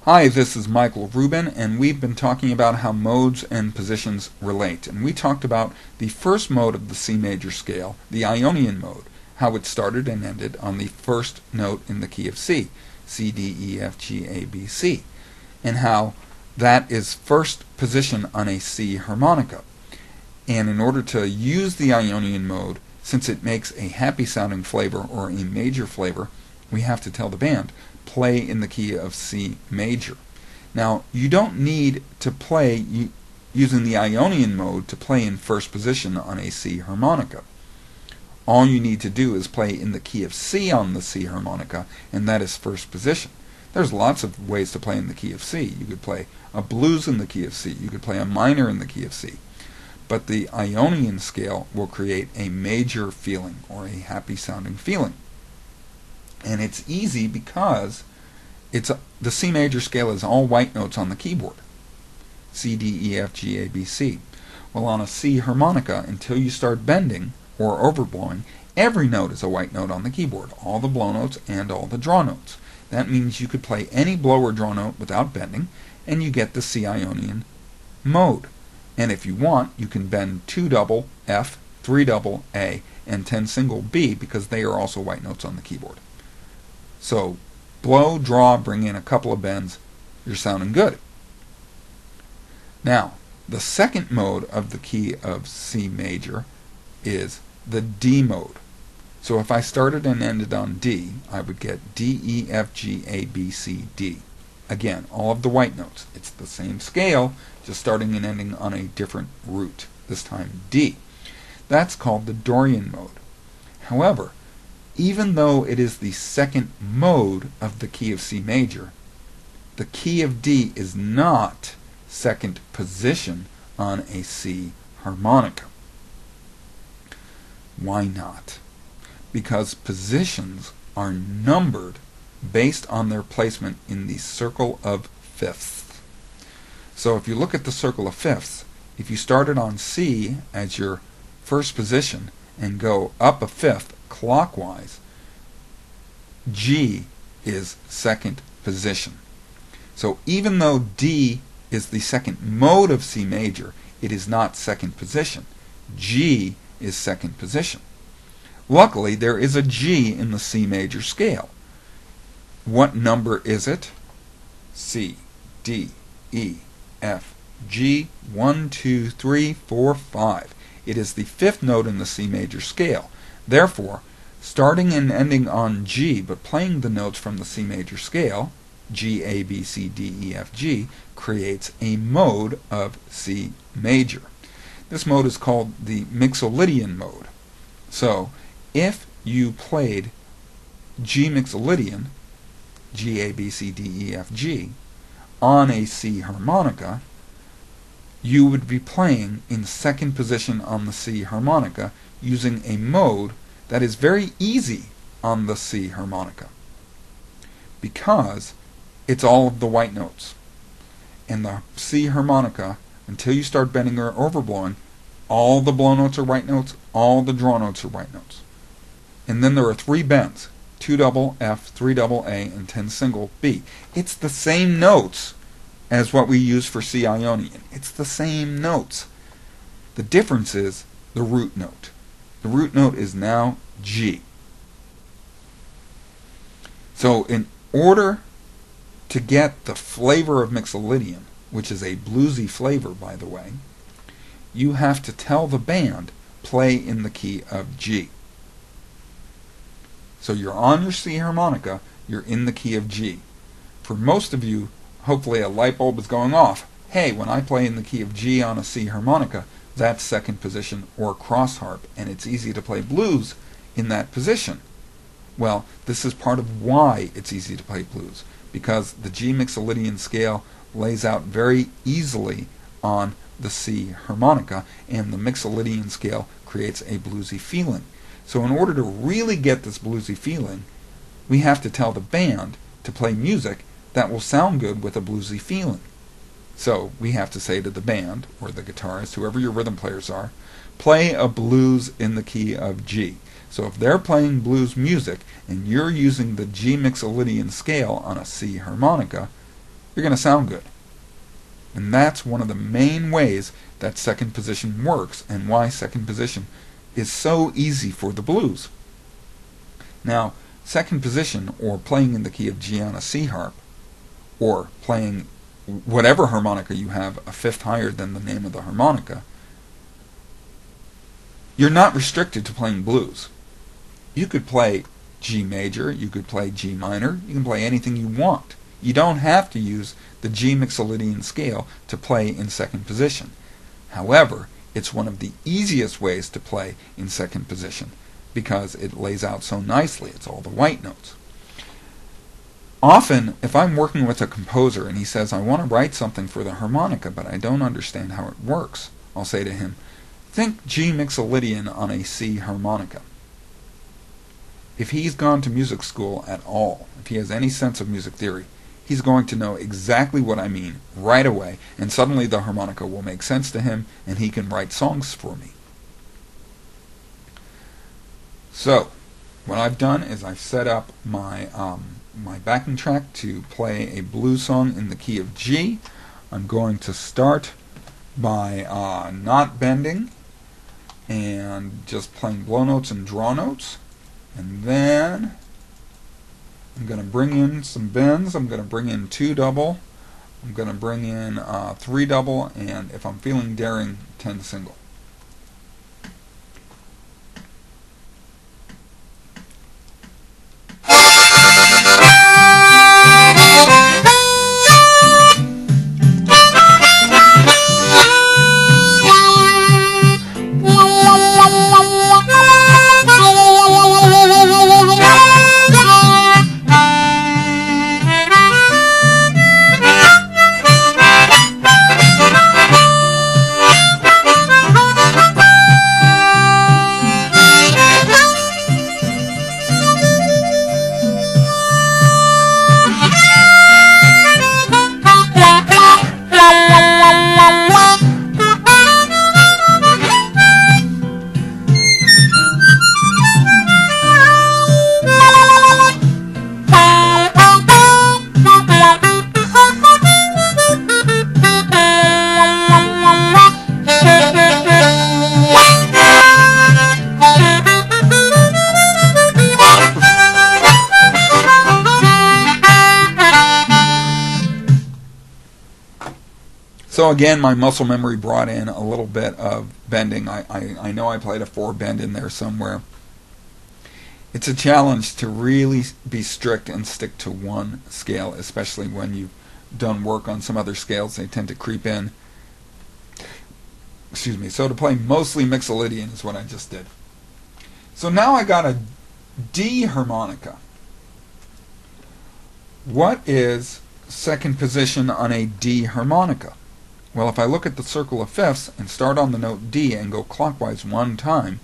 Hi, this is Michael Rubin, and we've been talking about how modes and positions relate. And we talked about the first mode of the C major scale, the Ionian mode, how it started and ended on the first note in the key of C, C, D, E, F, G, A, B, C, and how that is first position on a C harmonica. And in order to use the Ionian mode, since it makes a happy sounding flavor or a major flavor, we have to tell the band, play in the key of C major. Now, you don't need to play using the Ionian mode to play in first position on a C harmonica. All you need to do is play in the key of C on the C harmonica, and that is first position. There's lots of ways to play in the key of C. You could play a blues in the key of C. You could play a minor in the key of C. But the Ionian scale will create a major feeling or a happy sounding feeling. And it's easy because the C major scale is all white notes on the keyboard. C, D, E, F, G, A, B, C. Well, on a C harmonica, until you start bending or overblowing, every note is a white note on the keyboard, all the blow notes and all the draw notes. That means you could play any blow or draw note without bending, and you get the C Ionian mode. And if you want, you can bend 2 double F, 3 double A, and 10 single B, because they are also white notes on the keyboard. So, blow, draw, bring in a couple of bends, you're sounding good. Now, the second mode of the key of C major is the D mode. So if I started and ended on D, I would get D, E, F, G, A, B, C, D. Again, all of the white notes. It's the same scale, just starting and ending on a different root, this time D. That's called the Dorian mode. However, even though it is the second mode of the key of C major, the key of D is not second position on a C harmonica. Why not? Because positions are numbered based on their placement in the circle of fifths. So if you look at the circle of fifths, if you started on C as your first position and go up a fifth clockwise, G is second position. So even though D is the second mode of C major, it is not second position. G is second position. Luckily, there is a G in the C major scale. What number is it? C, D, E, F, G, 1, 2, 3, 4, 5. It is the fifth note in the C major scale. Therefore, starting and ending on G, but playing the notes from the C major scale, G, A, B, C, D, E, F, G, creates a mode of C major. This mode is called the Mixolydian mode. So, if you played G Mixolydian, G, A, B, C, D, E, F, G, on a C harmonica, you would be playing in second position on the C harmonica using a mode that is very easy on the C harmonica, because it's all of the white notes. And the C harmonica, until you start bending or overblowing, all the blow notes are white notes, all the draw notes are white notes. And then there are 3 bends, 2 double F, 3 double A, and 10 single B. It's the same notes as what we use for C Ionian. It's the same notes. The difference is the root note. The root note is now G. So in order to get the flavor of Mixolydian, which is a bluesy flavor, by the way, you have to tell the band, play in the key of G. So you're on your C harmonica, you're in the key of G. For most of you, hopefully a light bulb is going off. Hey, when I play in the key of G on a C harmonica, that's second position or cross harp, and it's easy to play blues in that position. Well, this is part of why it's easy to play blues, because the G Mixolydian scale lays out very easily on the C harmonica, and the Mixolydian scale creates a bluesy feeling. So in order to really get this bluesy feeling, we have to tell the band to play music that will sound good with a bluesy feeling. So we have to say to the band, or the guitarist, whoever your rhythm players are, play a blues in the key of G. So if they're playing blues music and you're using the G Mixolydian scale on a C harmonica, you're going to sound good. And that's one of the main ways that second position works, and why second position is so easy for the blues. Now, second position, or playing in the key of G on a C harp, or playing whatever harmonica you have a fifth higher than the name of the harmonica, you're not restricted to playing blues. You could play G major, you could play G minor, you can play anything you want. You don't have to use the G Mixolydian scale to play in second position. However, it's one of the easiest ways to play in second position because it lays out so nicely. It's all the white notes. Often, if I'm working with a composer and he says, I want to write something for the harmonica, but I don't understand how it works, I'll say to him, think G Mixolydian on a C harmonica. If he's gone to music school at all, if he has any sense of music theory, he's going to know exactly what I mean right away, and suddenly the harmonica will make sense to him, and he can write songs for me. So, what I've done is I've set up my my backing track to play a blues song in the key of G. I'm going to start by not bending and just playing blow notes and draw notes, and then I'm going to bring in some bends. I'm going to bring in 2 double, I'm going to bring in 3 double, and if I'm feeling daring, 10 single. So again, my muscle memory brought in a little bit of bending. I know I played a 4 bend in there somewhere. It's a challenge to really be strict and stick to one scale, especially when you've done work on some other scales. They tend to creep in. Excuse me. So to play mostly Mixolydian is what I just did. So now I got a D harmonica. What is second position on a D harmonica? Well, if I look at the circle of fifths and start on the note D and go clockwise 1 time,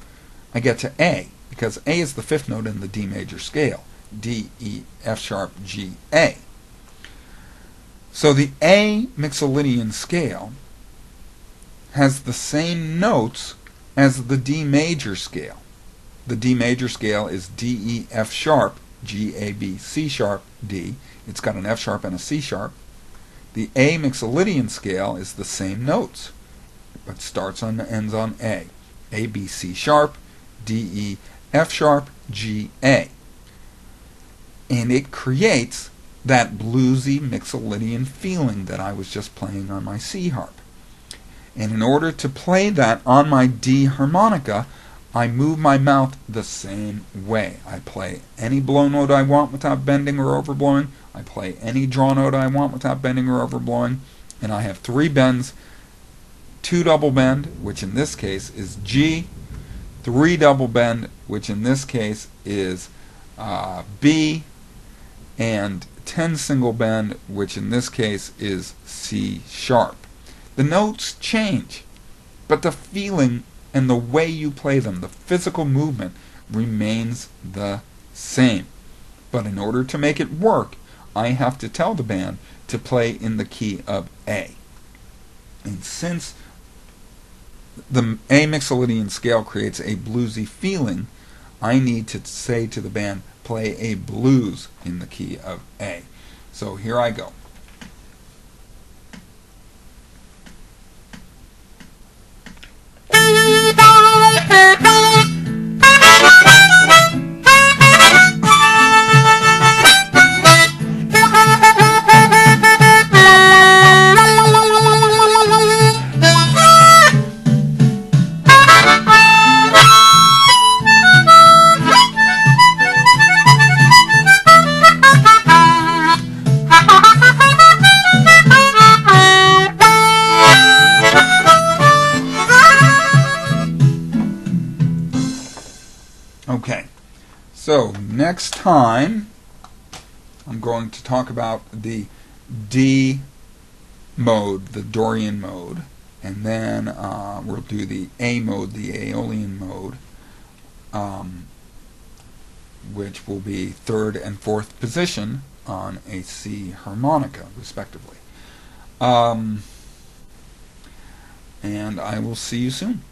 I get to A, because A is the 5th note in the D major scale. D, E, F sharp, G, A. So the A Mixolydian scale has the same notes as the D major scale. The D major scale is D, E, F sharp, G, A, B, C sharp, D. It's got an F sharp and a C sharp. The A Mixolydian scale is the same notes, but starts and ends on A. A, B, C sharp, D, E, F sharp, G, A. And it creates that bluesy Mixolydian feeling that I was just playing on my C harp. And in order to play that on my D harmonica, I move my mouth the same way. I play any blow note I want without bending or overblowing. I play any draw note I want without bending or overblowing. And I have 3 bends, 2 double bend, which in this case is G, 3 double bend, which in this case is B, and 10 single bend, which in this case is C sharp. The notes change, but the feeling and the way you play them, the physical movement, remains the same. But in order to make it work, I have to tell the band to play in the key of A. And since the A Mixolydian scale creates a bluesy feeling, I need to say to the band, play a blues in the key of A. So here I go. So next time I'm going to talk about the D mode, the Dorian mode, and then we'll do the A mode, the Aeolian mode, which will be third and fourth position on a C harmonica, respectively. And I will see you soon.